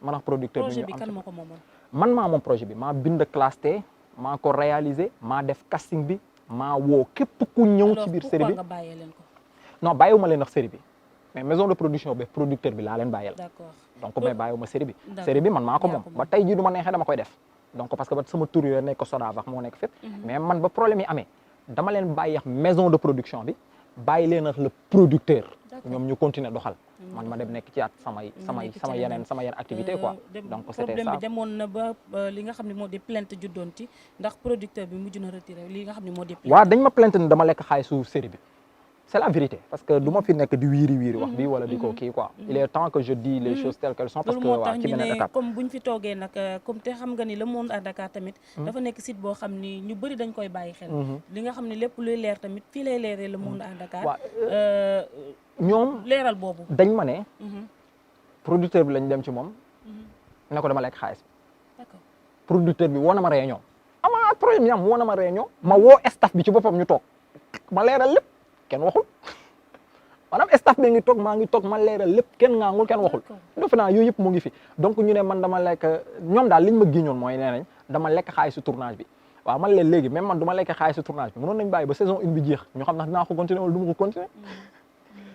man ak producteur bi projet bi kan moo ko moomoon. man maa moom projet bi maa bind classe T maa ko réalisé maa def casting bi maa woo képp ku ñëw ci biir série bi nga bàyyee leen ko. non bàyyiwuma leen ak série bi mais maison de production bi producteur bi laa leen bàyyeel. d'accord donc mais bàyyiwuma série bi. série bi man maa ko moom ba tey jii du ma neexee dama koy def. donc parce que ba sama tur yooyu nekk Sodav moo nekk fépp. mais man ba problème yi amee dama leen bàyyi ak maison de production bi bàyyi leen ak le producteur. ñoom ñu continuer doxal. man ma dem nekk ci at sama yeneen activité quoi. donc c'était ça problème bi demoon na ba li nga xam ne moo di plainte juddoon ci ndax producteur bi mujj na retiré li nga xam ne moo di. waaw dañ ma plainte ni dama lekk xaalisu série bi. c'est la vérité parce que du ma fi nekk di wiiri wax bi wala di ko kii quoi il est temps que je dis les choses telles qu'elles sont parce que waaw ci beneen étape comme buñ fi toogee nag comme te xam nga ni Le Monde à Dakar tamit dafa nekk site boo xam ni ñu bëri dañ koy bàyyi xel li nga xam ne lépp luy leer tamit fii lay leeree Le Monde à Dakar ñoom leeral boobu dañ ma ne producteur bi lañ dem ci moom ne ko dama lekk xaalis bi d'accord producteur bi woo na ma réunion ama problème yi am woo na ma réunion ma woo staff bi ci boppam ñu toog ma leeral lépp kenn waxul maanaam staff bi ngi toog maa ngi toog ma leeral lépp kenn ngaangul kenn waxul defe naa yooyu yëpp mu ngi fi donc ñu ne man dama lekk ñoom daal liñ ma giñoon mooy nee nañ dama lekk xaalisu tournage bi waaw man leen léegi même man du ma lekk xaalisu tournage bi mënoon nañ bàyyi ba saison 1 bi jeex ñu xam ndax dinaa ko continuer wala du ma ko continuer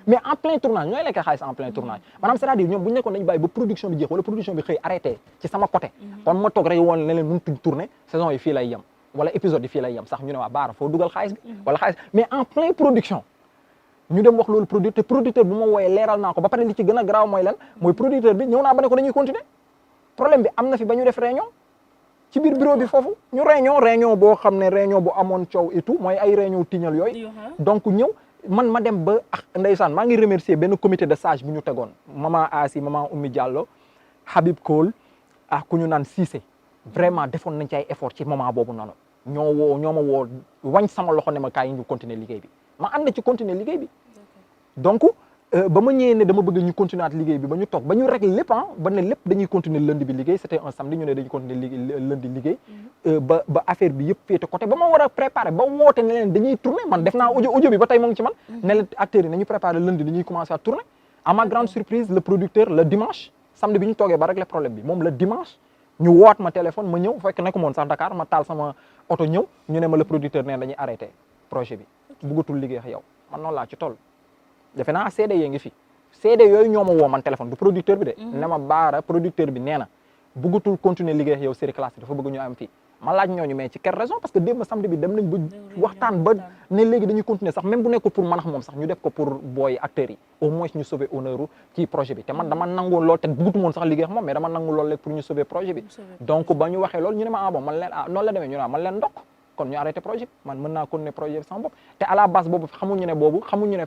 mais en plein tournage ñooy lekk xaalis en plein tournage maanaam c'est-à-dire ñoom bu ñu nekkoon dañu bàyyi ba production bi jeex wala production bi xëy arrêté ci sama côté kon ma toog rek woon ne leen mënutuñ tourner saison yi fii lay yem wala épisode yi fii lay yem sax ñu ne waa baara foo dugal xaalis bi wala xaalis mais en plein production ñu dem wax loolu producteur bu ma wooyee leeral naa ko ba pare li ci gën a garaaw mooy lan mooy producteur bi ñëw naa ba ne ko dañuy continuer problème bi am na fi ba ñu def réunion ci biir bureau bi foofu ñu réunion boo xam ne réunion bu amoon coow et tout mooy ay réunion tiñal yooyu donc ñëw man ma dem ba ndeysaan maa ngi remercier benn comité de sage bu ñu tegoon maman Asi maman Oumy Diallo Habib Kool ak ku ñu naan Cissé vraiment defoon nañ ci ay effort ci moment boobu noonu ñoo ma woo wañ sama loxo ne ma kaay ñu continuer liggéey bi ma ànd ci continuer liggéey bi donc ba ma ñëwee ne dama bëgg ñu continuer at liggéey bi ba ñu toog ba ñu régler lépp ba ne lépp dañuy continuer lundi bi liggéey c'était un samedi ñu ne dañuy continuer lundi liggéey ba affaire bi yëpp féete côté ba ma war a préparer ba woote ne leen dañuy tourner man def naa audio bi ba tey moo ngi ci man ne leen acteurs yi nañu préparer lundi dañuy commencer à tourner à ma grande surprise le producteur le dimanche samedi bi ñu toogee ba régler problème bi moom le dimanche ñu woot ma téléphone ma ñëw fekk nekk moon sax Dakar ma taal sama oto ñëw ñu ne ma le producteur ne dañuy arrêter projet bi bëggatul liggéey ak yow man noonu laa ci toll defe naa CD yee ngi fi CD yooyu ñoo ma woo man téléphone du producteur bi de ne ma baara producteur bi nee na bëggatul continuer liggéey ak yow série classique dafa bëgg ñu am fii ma laaj ñooñu mais ci quelle raison parce que démb samedi bi dem nañ ba waxtaan ba ne léegi dañuy continuer sax même bu nekkul pour man ak moom sax ñu def ko pour booy acteurs yi au moins ñu sauver honneur ci projet bi te man dama nangu lool te bëggatu moon sax liggéey ak moom mais dama nangu lool rek pour ñu sauver projet bi donc ba ñu waxee loolu ñu ne ma bon man leen noonu la demee ñu ne man leen ndokk kon ñu arrêté projet bi man mën naa continuer projet bi sama bopp te à la base boobu xamuñu ne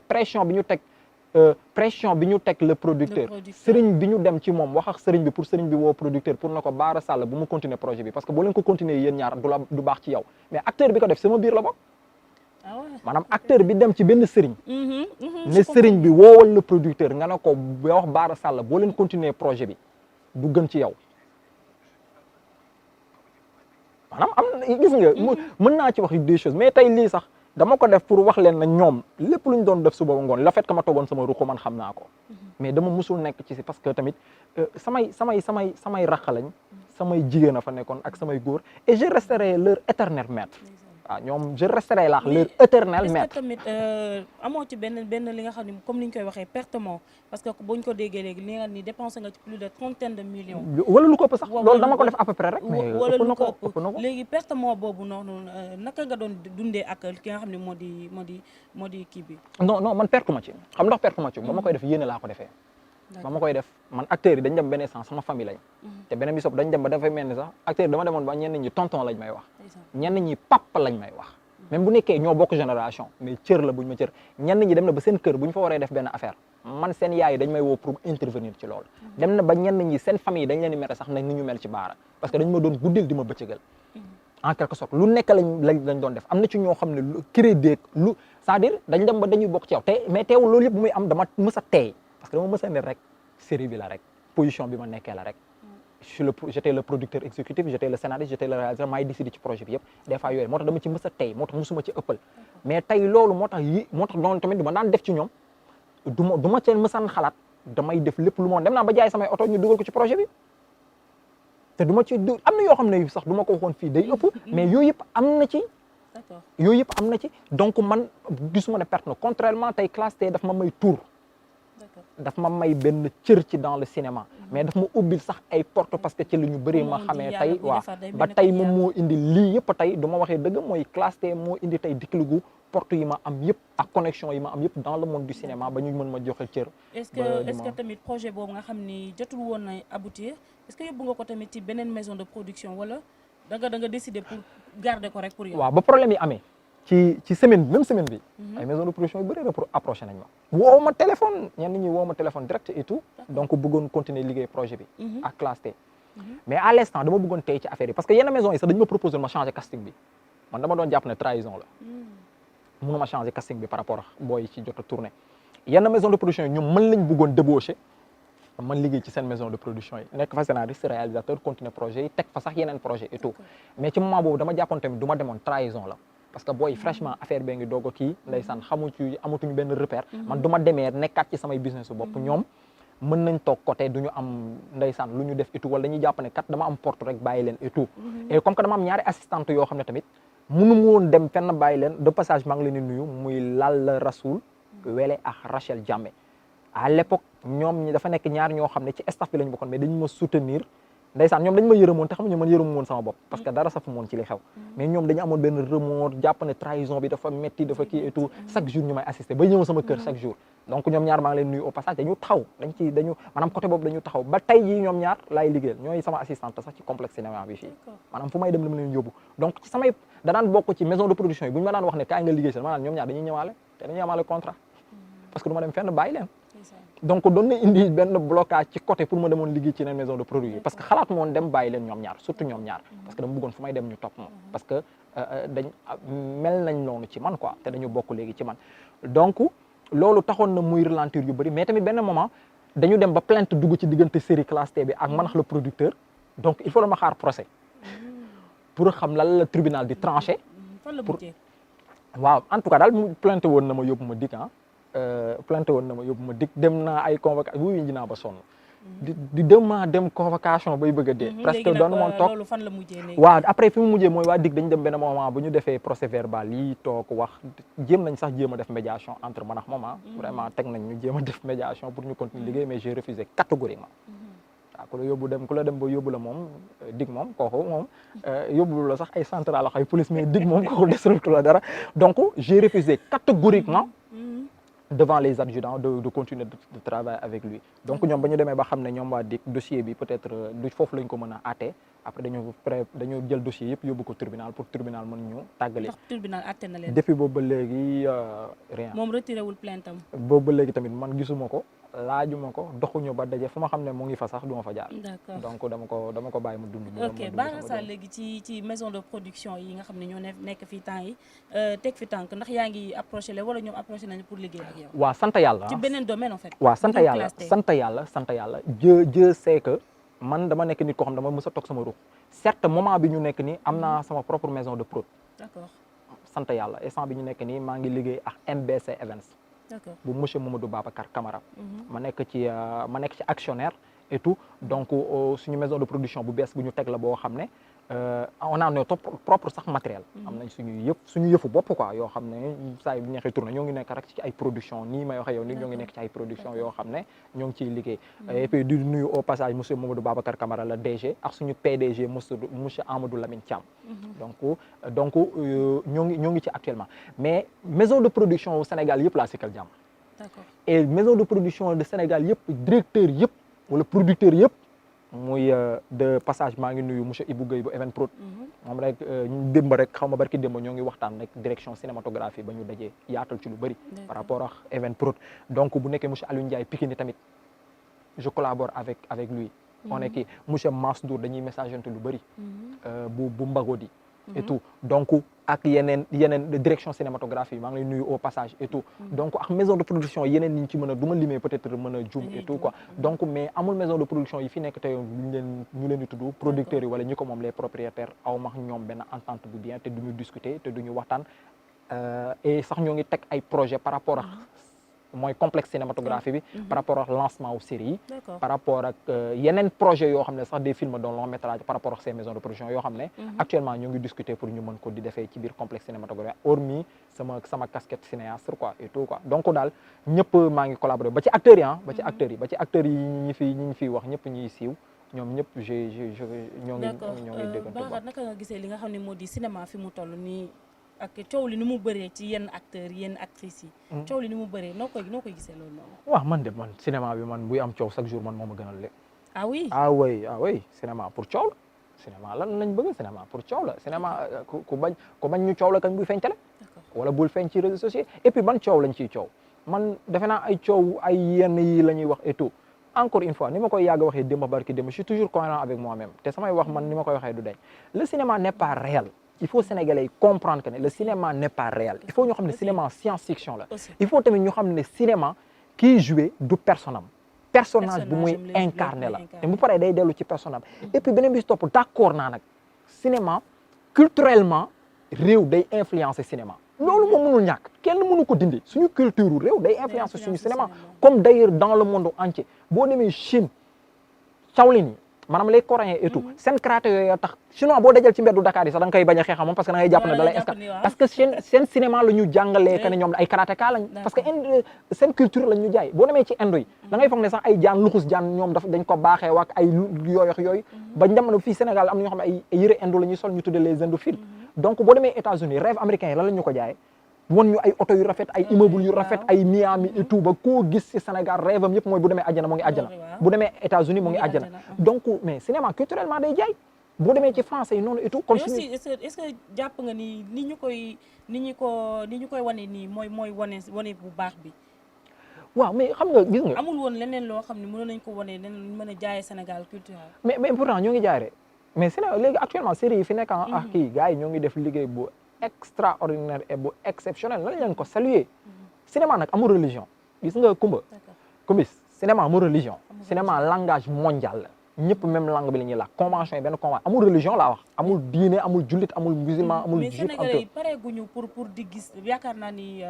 pression bi ñu teg le producteur sëriñ bi ñu dem ci moom wax ak sëriñ bi pour sëriñ bi woo producteur pour na ko Baara Sall bu mu continuer projet bi parce que boo leen ko continuer yéen ñaar du baax ci yow mais acteur bi ko def sama biir la bokk maanaam acteur bi dem ci benn sëriñ ne sëriñ bi woowal le producteur nga ne ko wax Baara Sall boo leen continuer projet bi du gën ci yow maanaam am na gis nga mën naa ci wax des choses mais tey lii sax dama ko def pour wax leen na ñoom lépp lu ñu doon def suba ba ngoon le fait que ma toogoon sama ruq man xam naa ko mais dama musul nekk ci si parce que tamit samay raq lañ samay jigéen a fa nekkoon ak samay góor et je resterai leur éternel maître waaw ñoom je resterai là leur éternel maître. est-ce que tamit amoo ci benn li nga xam ne comme ni ñu koy waxee pertement parce que buñ ko déggee léegi li nga ni dépensé nga ci plus de trentaine de millions. wala lu ko ëpp sax loolu dama ko def à peu près rek. mais wala lu ko ëpp léegi pertement boobu noonu naka nga doon dundee ak ki nga xam ne moo di kii bi. non man perte ma ci xam ndax perte ma ci ba ma koy def yéene laa ko defee. ba ma koy def man acteurs yi dañ dem benn sens sama famille lañ te beneen bi sopp dañ dem ba dafay mel ni sax acteurs yi dama demoon ba ñenn ñi tonton lañ may wax ñenn ñi papa lañ may wax même bu nekkee ñoo bokk génération mais cër la buñ ma cër ñenn ñi dem na ba seen kër bu ñu fa waree def benn affaire man seen yaay dañ may woo pour intervenir ci loolu dem na ba ñenn ñi seen famille dañ leen di mere sax nag ni ñu mel ci Baara parce que dañ ma doon guddil di ma bëccëgal en quelque sorte lu nekk lañ doon def am na ci ñoo xam ne lu crédit lu c'est-à-dire dañ dem ba dañuy bokk ci yow te mais teewul loolu yëpp bu muy am dama mës a teey parce que dama mës a ne rek série bi la rek position bi ma nekkee la rek j'étais le producteur exécutif j'étais le scénariste j'étais le réalisateur maay décidé ci projet bi yëpp des fois yooyu moo tax dama ci mës a tey moo tax musuma ci ëppal mais tey loolu moo tax noonu tamit du ma daan def ci ñoom du ma seen mësaan xalaat damay def lépp lu moon dem naa ba jaay samay oto ñu dugal ko ci projet bi te du ma ci du am na yoo xam ne sax du ma ko waxoon fii day ëpp mais yooyu yëpp am na ci d'accord yooyu yëpp am na ci donc man gisuma ne perte na contrairement tey classe T daf ma may tour d'accord daf ma may benn cër ci dans le cinéma mais daf ma ubbil sax ay porte parce que ci la ñu bëri ma xamee tey waaw ba tey moom moo indi lii yëpp tey du ma waxee dëgg mooy classe T moo indi tey dikkiligu porte yi ma am yëpp ak connexion yi ma am yëpp dans le monde du cinéma ba ñu mën ma joxe cër est-ce que tamit projet boobu nga xam ni jotul woon na aboutir est-ce que yóbbu nga ko tamit ci beneen maison de production wala da nga décider pour garder ko rek pour yow. waaw ba problème yi amee ci semaine même semaine bi ay maison de production yu bëri approché nañ ma woo ma téléphone ñenn ñi woo ma téléphone direct et tout donc bëggoon continuer liggéey projet bi ak classe T mais à l'instant dama bëggoon tey ci affaire yi parce que yenn maison yi sax dañu ma proposé ma changer casting bi man dama doon jàpp ne trahison la mënuma changer casting bi par rapport ak booy ci jot a tourné yenn maison de production yi ñoom mën lañ bëggoon débaucher man liggéey ci seen maison de production yi nekk fa scénariste réalisateur continuer projet yi teg fa sax yeneen projet et tout mais ci moment boobu dama jàppoon tamit du ma demoon trahison la parce que booy fraîchement affaire bee ngi doog a kii ndeysaan xamu ci amatuñu benn repère man du ma demee nekkaat ci samay business su bopp ñoom mën nañ toog côté du ñu am ndeysaan lu ñu def et tout wala dañuy jàpp ne kat dama am porte rek bàyyi leen et tout et comme que dama am ñaari assistante yoo xam ne tamit mënu ma woon dem fenn bàyyi leen de passage maa ngi leen di nuyu muy Lalla Rasoul Wele ak Rachel Diamé à l'époque ñoom ñi dafa nekk ñaar ñoo xam ne ci staff bi lañu bokkoon mais dañu ma soutenir ndeysaan ñoom dañu ma yërëmoon te xam nga man yërëmu woon sama bopp parce que dara safu moon ci li xew mais ñoom dañu amoon benn remords jàpp ne trahison bi dafa metti dafa kii et tout chaque jour ñu may assister ba ñëw sama kër chaque jour donc ñoom ñaar maa ngi leen nuyu au passage dañu taxaw dañu maanaam côté boobu dañu taxaw ba tey jii ñoom ñaar laay liggéeyal ñooy sama assistante sax ci complexe cinéma bi fii maanaam fu may dem la ma leen yóbbu donc ci samay danaan bokk ci maison de production yi bu ñu ma daan wax ne kaay nga liggéey seen maanaam ñoom ñaar dañuy ñëwaale te dañuy amaale contrat parce que du ma dem fenn bàyyi leen donc doon na indi benn blocage ci côté pour ma demoon liggéey ci yeneen maison de produit yi parce que xalaat moon dem bàyyi leen ñoom ñaar surtout ñoom ñaar parce que dama bëggoon fu may dem ñu topp moom parce que dañ mel nañ noonu ci man quoi te dañu bokk léegi ci man donc loolu taxoon na muy ralentir yu bëri mais tamit benn moment dañu dem ba plainte dugg ci diggante série classe T bi ak man ak le producteur donc il faut la ma xaar procès pour xam lan la tribunal di tranché pour waaw en tout cas daal mu plainte woon na ma yóbbu ma dikk planté woon na ma yóbbu ma dik dem naa ay convocation wuyu ji naa ba sonn di dem convocation bay bëgg a dee presque doon moon toog loolu fan la mujjee léegi waaw après fi mu mujjee mooy waa dig dañ dem benn moment bu ñu defee procès verbal yi toog wax jéem nañ sax jéem a def médiation entre man ak moom vraiment teg nañ ñu jéem a def médiation pour ñu continuer liggéey mais j'ai refusé catégoriquement waaw ku la dem ba yóbbu la moom dig moom kooku moom yóbbu la sax ay central ak ay police mais dig moom kooku desalatu la dara donc j'ai refusé catégoriquement devant les adjudants de continuer de travailler avec lui donc ñoom ba ñu demee ba xam ne ñoom waa DIC dossier bi peut-être du foofu lañ ko mën a àtte après dañu jël dossier yëpp yóbbu ko tribunal pour tribunal mën ñu tàggale. ndax tribunal àtte na leen. depuis boobu ba léegi rien. moom retiré wul plainte am. boobu ba léegi tamit man gisuma ko laajuma ko doxuñu ba daje fu ma xam ne mu ngi fa sax du ma fa jaar. d'accord donc dama ko bàyyi mu dund. ok Bara Sarr léegi ci maison de production yi nga xam ne ñoo nekk fii temps yi teg fi tànk ndax yaa ngi approché leen wala ñoom approché nañu pour liggéey ak yow. waaw sant yàlla ci beneen domaine en fait. waaw sant yàlla Dieu sait que man dama nekk nit koo xam dama mës a toog sama ruux certes moment bi ñu nekk nii am naa sama propre maison de prod. d'accord sant yàlla instant bi ñu nekk nii maa ngi liggéey ak MBC Events. d'accord bu monsieur Mamadou Babacar Camara. ma nekk ci actionnaire et tout donc suñu maison de production bu bees bu ñu teg la boo xam ne on a notre propre sax matériel. am nañ suñu yëfu bopp quoi yoo xam ne saa yu neexee tourné ñoo ngi nekk rek ci ay production nii may waxee yow nii ñoo ngi nekk ci ay production yoo xam ne ñoo ngi ciy liggéey. et puis di nuyu au passage monsieur Mamadou Babacar Camara la DG ak suñu PDG monsieur Amadou Lamine Thiam. donc ñoo ngi ci actuellement mais maison de production au Sénégal yëpp laa sikkal jàmm. d'accord et maison de production de Sénégal yëpp directeur yëpp wala producteur yëpp. muy de passage maa ngi nuyu monsieur Ibou Gueye bu Event Prod moom rek démb rek xaw ma barki démb ñoo ngi waxtaan rek direction cinématographie ba ñu dajee yaatal ci lu bëri par rapport ak Event Prod donc bu nekkee monsieur Aliou Ndiaye Pikini tamit je collabore avec lui on est kii monsieur Masdour dañuy messageante lu bëri bu Mbagodi et tout donc ak yeneen direction cinématographie maa ngi lay nuyu au passage et tout donc ak maison de production yeneen yi ñu ci mën a du ma limee peut-être mën a juum et tout quoi donc mais amul maison de production yi fi nekk tey ñu leen di tudd producteurs yi wala ñi ko moom les propriétaires aw ma ñoom benn entente bu bien te duñu discuter te duñu waxtaan et sax ñoo ngi teg ay projet par rapport ak mooy complexe cinématographie bi par rapport ak lancement wu série yi D'accord. par rapport ak yeneen projet yoo xam ne sax des films de long métrage par rapport ak ces maisons de production yoo xam ne actuellement ñu ngi discuter pour ñu mën ko di defee ci biir complexe cinématographique hormis sama casquette cinéaste quoi et tout quoi donc daal ñëpp maa ngi collaborer ba ci acteurs yi ba ci acteurs yi ñi fi wax ñëpp ñuy siiw ñoom ñëpp ñoo ngi déggante Bara naka nga gisee li nga xam ne moo di cinéma fi mu toll nii ak coow li ni mu bëree ci yenn acteurs yenn actrices yi coow li ni mu bëree noo koy gisee loolu noonu waaw man cinéma bi man buy am coow chaque jour man moo ma gënal lépp ah oui ah oui cinéma pour coow la cinéma lan lañ bëgg cinéma pour coow la cinéma ku bañ ñu coow la kañ buy feeñ télé wala bul feeñ ci réseaux sociaux et puis ban coow lañ ciy coow man defe naa ay coow ay yenn yi la ñuy wax et tout encore une fois ni ma koy yàgg waxee démb barki démb je suis toujours cohérent avec moi-même te samay wax man ni ma koy waxee du dañ le cinéma n'est pas réel il faut sénégalais yi comprendre que ne le cinéma n'est pas réel il faut ñu xam ne cinéma science-fiction la il faut tamit ñu xam ne cinéma kii joué du personnage bu muy incarné la te bu paree day dellu ci personnage et puis beneen bi si topp d'accord naa nag cinéma culturellement réew day influencer cinéma loolu moom mënul ñàkk kenn mënu ko dindi suñu culture réew day influencer suñu cinéma comme d'ailleurs dans le monde entier boo demee Chine Shaolin yi maanaam les coréens et tout seen karaté yooyu tax chinois boo dajal ci mbeddu Dakar yi sax da nga koy bañ a xeex moom parce que da ngay jàpp ne da lay parce que seen cinéma la ñu jàngalee que ne ñoom ay karatéka lañ parce que seen culture lañ ñu jaay boo demee ci indo yi da ngay foog ne sax ay jaan luxus jaan ñoom dañ ko baaxee waak ay yooyu ba jamono fii Sénégal am na ñoo xam ne ay yëre indo la ñuy sol ñu tuddee les indophiles donc boo demee États-Unis rêve américain yi lan la ñu ko jaayee won ñu ay oto yu rafet ay immeuble yu rafet ay Miami et tout ba koo gis ci Sénégal rêve am yëpp mooy bu demee àjjana mu ngi àjjana bu demee États-Unis mu ngi àjjana donc mais cinéma culturellement day jaay boo demee ci français yi noonu et tout. comme aussi est-ce que jàpp nga ni ñu koy wane nii mooy wane bu baax bi. waaw mais xam nga gis nga. amul woon leneen loo xam ne mënoon nañ ko wane leneen mën a jaayee Sénégal culturel. mais pourtant ñoo ngi jaay rek mais Sénégal léegi actuellement série yi fi nekk ak kii gars yi ñoo ngi def liggéey bu extraordinaire et bu exceptionnel lan leen ko saluer cinéma nag amul religion gis nga kumbis cinéma amul religion cinéma langage mondial la ñëpp même langue bi la ñuy làkk convention yi benn convention amul religion laa wax amul diine amul jullit amul musulman amul juif mais Sénégalais yi pareeguñu pour di gis yaakaar naa ni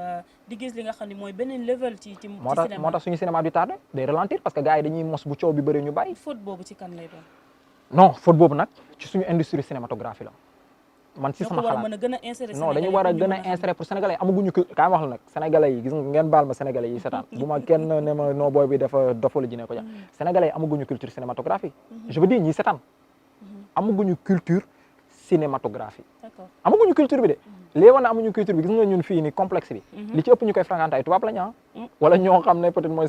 di gis li nga xam ne mooy beneen level ci moo tax suñu cinéma du tardé day ralentir parce que gars yi dañuy mos bu coow bi bëri ñu bàyyi faute boobu ci kan lay doon non faute boobu nag ci suñu industrie cinématographie la man si sama xalaat non dañu war a gën a insérer pour sénégalais yi amaguñu kaay wax la nag sénégalais yi gis nga ngeen baal ma sénégalais yi seetaan bu ma kenn ne ma noo booy bi dafa dofala ji ne ko ja sénégalais yi amaguñu culture cinématographie je veux dire ñi seetaan amaguñu culture cinématographie amaguñu culture bi de léegi woon na amuñu culture bi gis nga ñun fii ni complexe bi li ci ëpp ñu koy fréquenté ay tubaab lañ wala ñoo xam ne peut-être mooy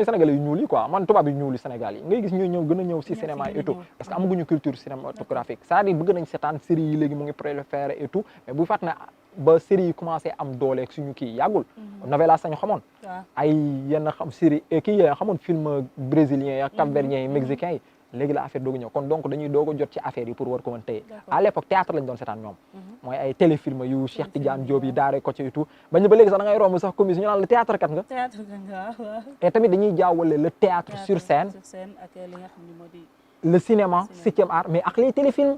sénégalais yu ñuul yi quoi man tubaab yu ñuul yi Sénégal yi ngay gis ñuy ñëw gën a ñëw si cinéma et tout parce que amaguñu culture cinématographique c'est-à-dire bëgg nañ seetaan série yi léegi mu ngi proliférer et tout mais bu fàtt na ba série yi commencé am doole suñu kii yàggul novela sañu xamoon ay yenn xam série kii xamoon film brésilien ya cap-verdien yi mexicain yi léegi la affaire doogu ñëw kon donc dañuy doog a jot ci affaire yi pour war ko mën téye à l'époque théâtre lañ doon seetaan ñoom mooy ay téléfilm yu Cheikh Tidiane Diop yi daare ko ci et tout bañ ba léegi sax da ngay romb sax commission ñu naan la théâtre kat nga et tamit dañuy jaawale le théâtre sur scène le cinéma 7e art mais ak les téléfilms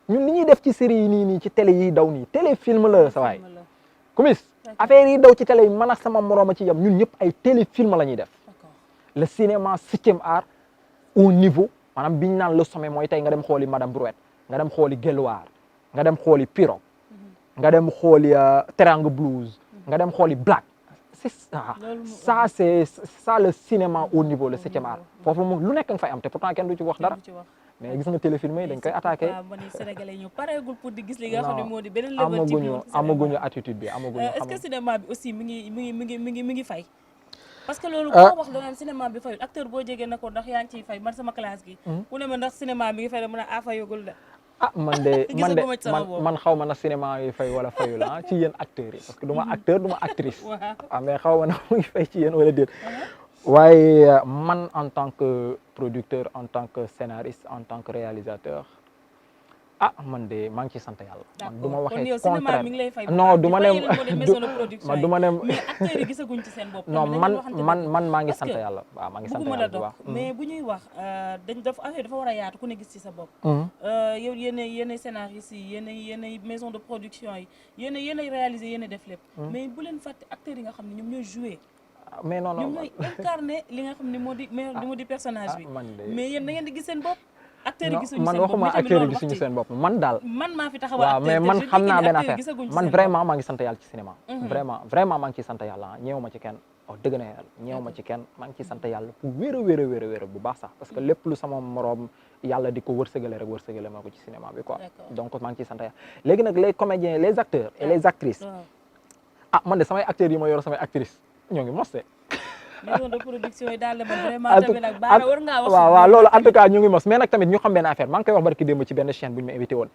ñun li ñuy def ci série yi nii ci télé yi daw nii téléfilm la sa waay commis affaire yi daw ci télé yi man ak sama morooma ci yam ñun ñëpp ay téléfilm la ñuy def le cinéma 7e art au niveau maanaam biñ naan le sommet mooy tey nga dem xooli Madame Brouette nga dem xooli Guelwaar nga dem xooli Pirogue nga dem xooli Teranga Blues nga dem xooli Black c'est ça c'est ça le cinéma au niveau le 7e art foofu moom lu nekk nga fay am te pourtant kenn du ci wax dara mais gis nga téléfilm yi dañ koy attaqué Sénégalais ñu pareegul pour di gis li nga xam ne moo di beneen level ci amaguñu attitude bi amaguñu est-ce que cinéma bi aussi mi ngi fay parce que loolu boo wax da nga cinéma bi fayul acteur boo jegee na ko ndax yaa ngi ciy fay man sama classe gi ku ne ma ndax cinéma bi ngi fay da mën a fayagul de man xaw ma na cinéma yi fay wala fayul ci yéen acteurs yi parce que du ma acteur du ma actrice mais xaw ma na mu ngi fay ci yéen wala déet waaye man en tant que producteur en tant que scénariste en tant que réalisateur man de maa ngi ciy sant yàlla. man du ma waxee contraire non du ma ne du ma ne mais acteurs yi gisaguñ ci seen bopp. non man maa ngi sant yàlla waaw maa ngi sant yàlla bu baax mais bu ñuy wax dafa war a yaatu ku ne gis ci sa bopp. yow yéenay scénariste yi yéenay maison de production yi yéenay réaliser yéenay def lépp. mais bu leen fàtte acteurs yi nga xam ne ñoom ñooy jouer mais non ñoom ñooy incarné li nga xam ne moo di personnage bi. mais yéen da ngeen di gis seen bopp. acteurs yi gisuñu seen bopp man waxuma acteurs yi gisuñu seen bopp man daal. man maa fi taxawal waaw mais man xam naa benn affaire man vraiment maa ngi sant yàlla ci cinéma. vraiment maa ngi ciy sant yàlla ñeewu ma ci kenn wax dëgg na yàlla ñeewu ma ci kenn maa ngi ciy sant yàlla bu wér a wér bu baax sax parce que lépp lu sama morom yàlla di ko wërsëgale rek wërsëgale ma ko ci cinéma bi quoi. donc maa ngi ciy sant yàlla léegi nag les comédiens les acteurs et les actrices man de samay acteurs yi ma yor samay actrices ñoo ngi mos de. maison de production yi daal man vraiment tamit nag Bara war ngaa wax. waaw loolu en tout cas ñu ngi mos mais nag tamit ñu xam benn affaire maa ngi koy wax barki démb ci benn chaîne bu ñu ma invité woon.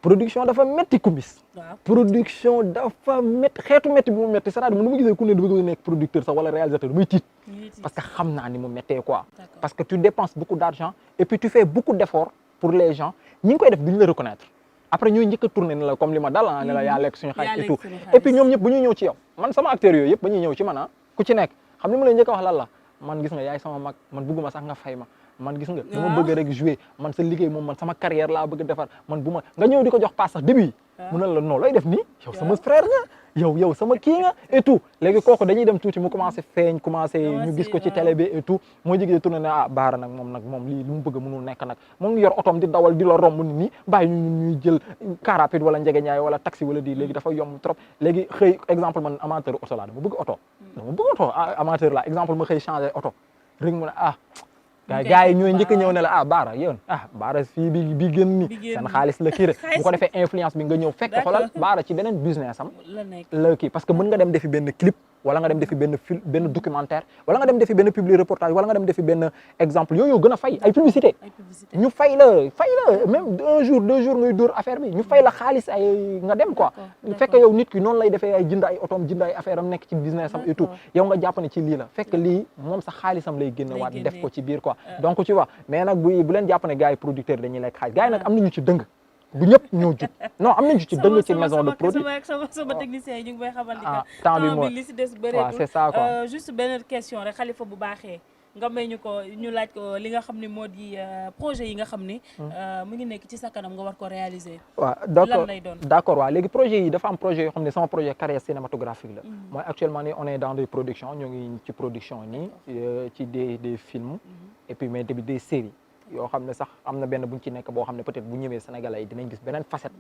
production dafa métti kumbis. production dafa métti xeetu métti bu mu métti c'est-à-dire nu ma gisee ku ne du bëgg nekk producteur sax wala réalisateur muy tiit. parce que xam naa ni mu méttee quoi. parce que tu dépenses beaucoup d'argent et puis tu fais beaucoup d'efforts pour les gens ñi ngi koy def duñu la reconnaître. après ñooy njëkk a tourné ne la comme li ma dal ne la yaa lekk suñu xaalis et tout et puis ñoom ñëpp bu ñuy ñëw ci yow man sama acteurs yooyu yëpp ba ñuy ñëw ci man ku ci nekk xam ni mu lay njëkk a wax lan la man gis nga yaay sama mag man bëgguma sax nga fay ma man gis nga dama bëgg rek jouer man sa liggéey moom man sama carrière laa bëgg defar man bu ma nga ñëw di ko jox paas sax début yi mu ne la non looy def nii yow sama frère nga yow sama kii nga et tout léegi kooku dañuy dem tuuti mu commencé feeñ commencé ñu gis ko ci télé bi et tout moo jigee tourné ne Bara nag moom lii lu mu bëgg mënul nekk nag moom ngi yor otom di dawal di la romb nit ñi bàyyi ñuy jël car rapide wala njegeñaay wala taxi wala di léegi dafa yomb trop léegi xëy exemple man amateur oto laa dama bëgg oto amateur laa exemple ma xëy changé oto rek mu ne gars yi ñooy njëkk a ñëw ne la Bara yéen Bara fii bi gën ni seen xaalis la kii rek bu ko defee influence bi nga ñëw fekk xoolal Bara ci beneen business am la kii parce que mën nga dem defi benn clip wala nga dem defi benn documentaire wala nga dem defi benn publi reportage wala nga dem defi benn exemple yooyu gën a fay ay publicité ñu fay la même un jour 2 jours ngay dóor affaire bi ñu fay la xaalis ay nga dem quoi fekk yow nit ki noonu lay defee ay jënd ay otom jënd ay affaire am nekk ci business am et tout yow nga jàpp ne ci lii la fekk lii moom sa xaalisam lay génne waat def ko ci biir quoi donc tu vois mais nag bu leen jàpp ne gars yi producteurs dañuy lekk xaalis gars yi nag am nañu ci dëng bu ñëpp ñoo jub non am nañu ci dëng ci maison de produit sama technicien yi ñu ngi may xamal ni que temps bi li si des bëreetul c'est ça quoi juste benn question rek Khalifa bu baaxee nga may ñu ko ñu laaj ko li nga xam ne moo di projet yi nga xam ni mu ngi nekk ci sa kanam nga war ko réaliser waaw lan lay doon d'accord waaw léegi projet yi dafa am projet yoo xam ne sama projet carrière cinématographique la mooy actuellement nii on est dans des productions ñoo ngi ci production nii ci des films et puis mais tamit des séries yoo xam ne sax am na benn bu ñu ci nekk boo xam ne peut-être bu ñëwee Sénégalais yi dinañ gis beneen facette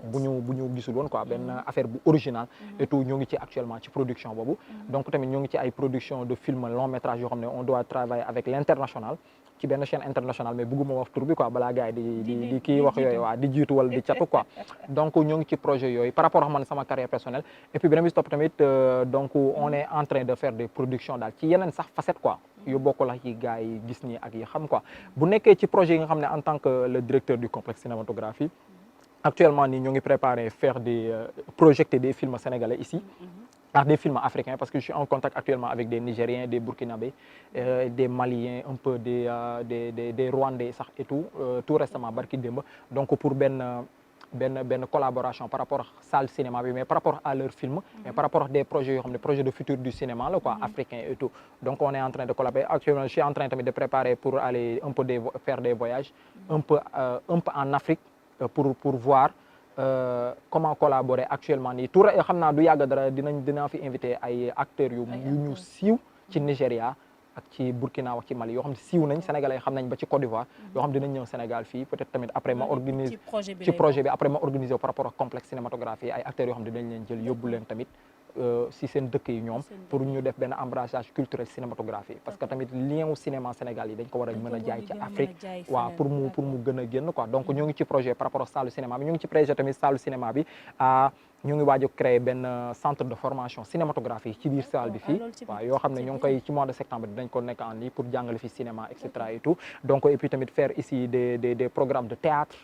bu ñu gisul woon quoi benn affaire bu original et tout ñoo ngi ci actuellement ci production boobu donc tamit ñoo ngi ci ay production de film long métrage yoo xam ne on doit travailler avec l'international ci benn chaîne internationale mais bëgguma wax tur bi quoi balaa gars yi di kii wax yooyu waa di jiitu wala di catu quoi donc ñoo ngi ci projet yooyu par rapport ak man sama carrière personnelle et puis beneen bi topp tamit donc on est en train de faire des productions daal ci yeneen sax facette quoi yu bokkul ak yi gars yi gis nii ak yi xam quoi bu nekkee ci projet yi nga xam ne en tant que le directeur du complexe cinématographie actuellement nii ñoo ngi préparer faire projeter des films sénégalais ici des films africains parce que je suis en contact actuellement avec des Nigériens des Burkinabés des Maliens un peu des Rwandais sax et tout récemment barki démb donc pour benn collaboration par rapport ak salle cinéma bi mais par rapport à leur film mais par rapport ak des projets yoo xam ne projet de futur du cinéma la quoi africain et tout donc on est en train de collaborer actuellement je suis en train tamit de préparer pour aller un peu faire des voyages un peu en Afrique pour voir comment collaborer actuellement nii tout xam naa du yàgg dara dinaa fi invité ay acteurs yu ñu siiw ci Nigéria ak ci Burkina wax ci Mali yoo xam ne siiw nañ Sénégalais xam nañ ba ci Côte d'Ivoire yoo xam dinañ ñëw Sénégal fii peut-être tamit après ma organise ci projet bi après ma organiser par rapport ak complexe cinématographie ay acteurs yoo xam ne dinañ leen jël yóbbu leen tamit si seen dëkk yi ñoom pour ñu def benn embrassage culturel cinématographie parce que tamit lien wu cinéma Sénégal yi dañ ko war a mën a jaay ci Afrique waaw pour mu gën a génn quoi donc ñoo ngi ci projet par rapport ak salle cinéma bi ñu ngi ci projet tamit salle cinéma bi ñu ngi waaj a créer benn centre de formation cinématographie ci biir salle bi fii waaw yoo xam ne ñoo ngi koy ci mois de septembre dinañ ko nekk en ligne pour jàngale fi cinéma et cetera et tout donc et puis tamit faire ici des programmes de théâtre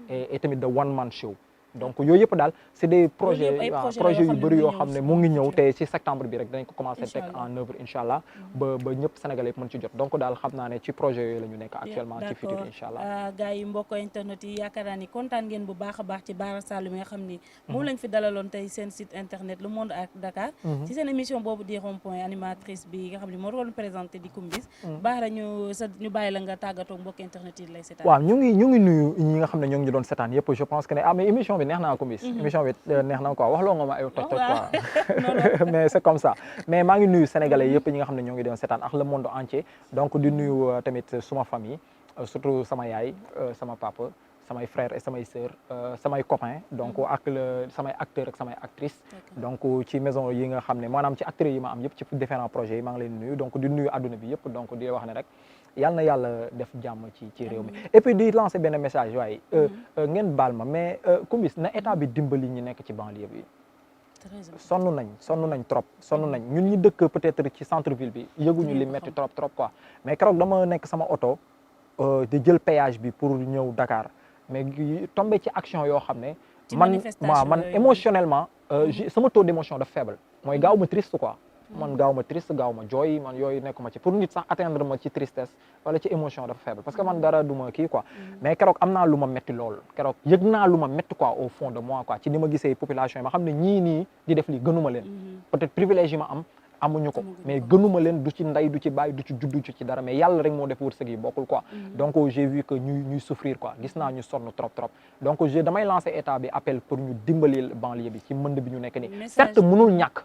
et tamit de one man show donc yooyu yëpp daal c'est des projets yu bëri yoo xam ne mu ngi ñëw te ci septembre bi rek dañ ko commencer teg en œuvre incha allah ba ñëpp sénégalais yëpp mën ci jot donc daal xam naa ne ci projet yooyu la ñu nekk actuellement ci futur incha allah gars yi mbokk internet yi yaakaar naa ni kontaan ngeen bu baax a baax ci Bara Sall mi nga xam ni moom lañ fi dalaloon tey seen site internet Le Monde à Dakar ci seen émission boobu di Rond Point animatrice bi nga xam ne moo doon présenté di Kumbis Bara ñu bàyyi la nga tàggatoo mbokk internet yi lay seetaan waaw ñu ngi nuyu ñi nga xam ne ñoo ngi ñu doon seetaan yëpp je pense que ne mais émission bi neex naa ko bis émission bi neex na quoi waxloo nga ma ay toj toj quoi non non mais c'est comme ça mais maa ngi nuyu sénégalais yëpp ñi nga xam ne ñoo ngi doon seetaan ak le monde entier donc di nuyu tamit suma famille surtout sama yaay sama papa samay frères et samay sœurs samay copains donc ak samay acteurs ak samay actrices donc ci maison yi nga xam ne maanaam ci acteurs yi ma am yëpp ci différents projets yi maa ngi leen nuyu donc di nuyu adduna bi yëpp donc di wax ne rek yàlla na yàlla def jàmm ci réew mi et puis di lancer benn message waaye ngeen baal ma mais Kumbis na état bi dimbali ñi nekk ci banlieue bi sonn nañ trop ñun ñi dëkk peut-être ci centre ville bi yëguñu li metti trop quoi mais keroog dama nekk sama oto di jël péage bi pour ñëw Dakar mais tombé ci action yoo xam ne man émotionnellement sama taux d'émotion dafa faible mooy gaaw ma triste quoi man gaaw ma triste gaaw ma jooy man yooyu nekkuma ci pour nit sax atteindre ma ci tristesse wala ci émotion dafa faible parce que man dara du ma kii quoi mais keroog am naa lu ma metti lool keroog yëg naa lu ma metti quoi au fond de moi quoi ci ni ma gisee population yi ma xam ne ñii nii di def lii gënuma leen peut-être privilège yi ma am amuñu ko mais gënuma leen du ci ndey du ci bàyyi du ci juddu ci dara mais yàlla rek moo def wërsëg yi bokkul quoi donc j'ai vu que ñuy souffrir quoi gis naa ñu sonn trop donc damay lancer état bi appel pour ñu dimbali banlieue bi ci mënd bi ñu nekk nii certes mënul ñàkk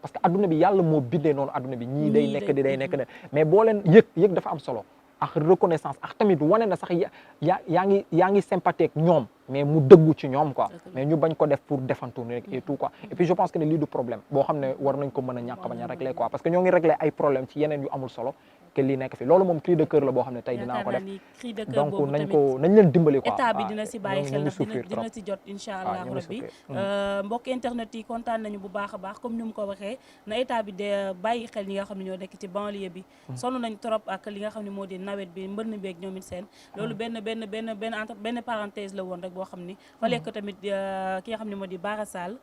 parce que adduna bi yàlla moo bindee noonu adduna bi ñii day nekk ne mais boo leen yëg dafa am solo ak reconnaissance ak tamit wane na sax yaa ngi sympathie ak ñoom mais mu dëggu ci ñoom quoi mais ñu bañ ko def pour defantu rek et tout quoi et puis je pense que ne lii du problème boo xam ne war nañ ko mën a ñàkk bañ a régler quoi parce que ñoo ngi régler ay problème ci yeneen yu amul solo que lii nekk fi loolu moom cri de cœur la boo xam ne tey dinaa ko def donc nañ leen dimbali quoi état bi dina si bàyyi xel dina si jot incha allah rabbi mbokk internet yi kontaan nañu bu baax a baax comme ni mu ko waxee na état bi de bàyyi xel ñi nga xam ne ñoo nekk ci banlieue bi sonn nañ trop ak li nga xam ne moo di nawet bi mbënn beeg ñoom it seen loolu benn parenthèse la woon rek boo xam ni fa lekk tamit ki nga xam ne moo di Bara Sall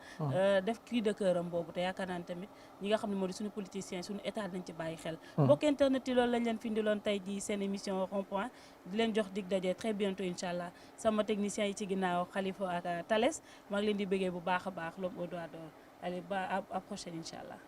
def cri de cœur am boobu te yaakaar naa ne tamit ñi nga xam ne moo di suñu politiciens suñu état dañ ci bàyyi xel mbokk internet yi loolu lañ leen fi indiloon tey ji seen émission Rond Point di leen jox dig daje très bientôt incha allah sama technicien yi ci ginnaaw Khalifa ak Thalès maa ngi leen di bëggee bu baax a baax l'homme au doigt d'or allez ba à prochaine incha allah